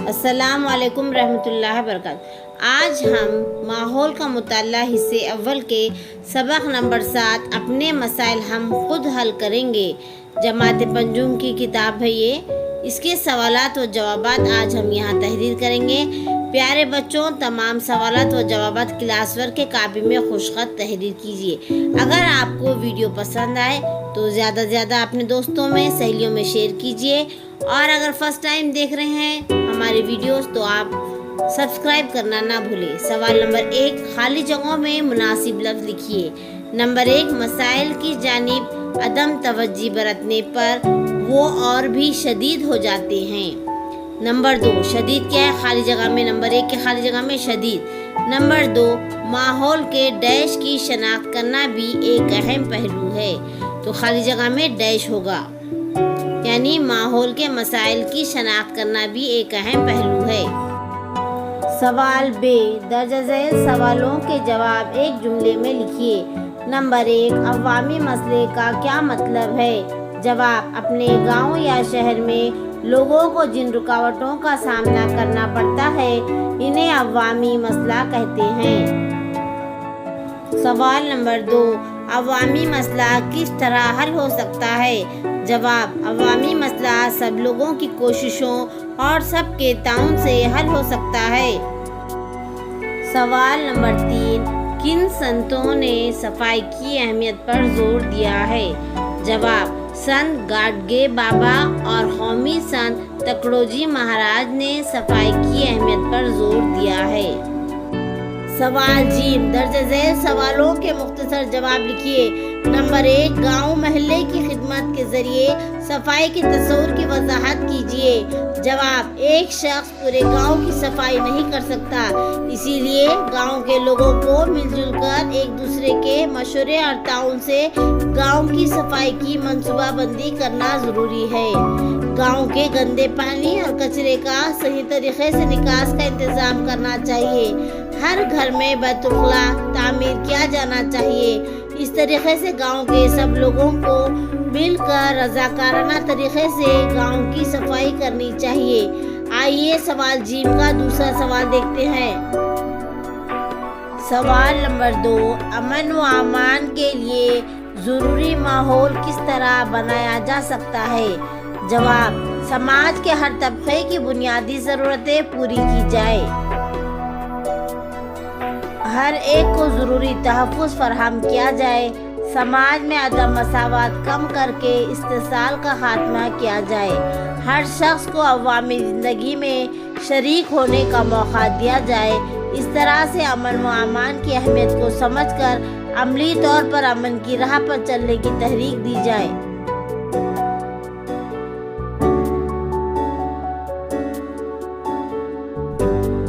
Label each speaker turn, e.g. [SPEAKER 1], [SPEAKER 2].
[SPEAKER 1] السلام علیکم رحمۃ اللہ وبرکاتہ۔ آج ہم ماحول کا مطالعہ حصے اول کے سبق نمبر 7 اپنے مسائل ہم خود حل کریں گے، جماعت پنجم کی کتاب ہے یہ۔ اس کے سوالات و جوابات آج ہم یہاں تحریر کریں گے۔ پیارے بچوں، تمام سوالات و جوابات کلاس ورک کے کاپی میں خوشخط تحریر کیجیے۔ اگر آپ کو ویڈیو پسند آئے تو زیادہ سے زیادہ اپنے دوستوں میں، سہیلیوں میں شیئر کیجیے، اور اگر فرسٹ ٹائم دیکھ رہے ہیں ہماری ویڈیوز تو آپ سبسکرائب کرنا نہ بھولیں۔ سوال نمبر 1، خالی جگہوں میں مناسب لفظ لکھیے۔ نمبر 1، مسائل کی جانب عدم توجہ برتنے پر وہ اور بھی شدید ہو جاتے ہیں۔ نمبر 2، شدید کیا ہے؟ خالی جگہ میں نمبر 1 کے خالی جگہ میں شدید۔ نمبر 2، ماحول کے ڈیش کی شناخت کرنا بھی ایک اہم پہلو ہے، تو خالی جگہ میں ڈیش ہوگا، یعنی ماحول کے مسائل کی شناخت کرنا بھی ایک اہم پہلو ہے۔ سوال ب، درج ذیل سوالوں کے جواب ایک جملے میں لکھیے۔ نمبر 1، عوامی مسئلے کا کیا مطلب ہے؟ جواب، اپنے گاؤں یا شہر میں لوگوں کو جن رکاوٹوں کا سامنا کرنا پڑتا ہے انہیں عوامی مسئلہ کہتے ہیں۔ سوال نمبر 2، عوامی مسئلہ کس طرح حل ہو سکتا ہے؟ جواب، عوامی مسئلہ سب لوگوں کی کوششوں اور سب کے تعاون سے حل ہو سکتا ہے۔ سوال نمبر 3، کن سنتوں نے صفائی کی اہمیت پر زور دیا ہے؟ جواب، سنت گاڈگے بابا اور قومی سنت تکڑوجی مہاراج نے صفائی کی اہمیت پر زور دیا ہے۔ سوال ج، درج ذیل سوالوں کے مختصر جواب لکھیے۔ نمبر 1، گاؤں محلے کی خدمت کے ذریعے صفائی کے تصور کی وضاحت کیجیے۔ جواب، ایک شخص پورے گاؤں کی صفائی نہیں کر سکتا، اسی لیے گاؤں کے لوگوں کو مل جل کر ایک دوسرے کے مشورے اور تعاون سے گاؤں کی صفائی کی منصوبہ بندی کرنا ضروری ہے۔ گاؤں کے گندے پانی اور کچرے کا صحیح طریقے سے نکاس کا انتظام کرنا چاہیے۔ ہر گھر میں بیت الخلا تعمیر کیا جانا چاہیے۔ اس طریقے سے گاؤں کے سب لوگوں کو مل کر رضاکارانہ طریقے سے گاؤں کی صفائی کرنی چاہیے۔ آئیے سوال ج کا دوسرا سوال دیکھتے ہیں۔ سوال نمبر 2، امن و امان کے لیے ضروری ماحول کس طرح بنایا جا سکتا ہے؟ جواب، سماج کے ہر طبقے کی بنیادی ضرورتیں پوری کی جائے، ہر ایک کو ضروری تحفظ فراہم کیا جائے، سماج میں عدم مساوات کم کر کے استحصال کا خاتمہ کیا جائے، ہر شخص کو عوامی زندگی میں شریک ہونے کا موقع دیا جائے۔ اس طرح سے امن و امان کی اہمیت کو سمجھ کر عملی طور پر امن کی راہ پر چلنے کی تحریک دی جائے۔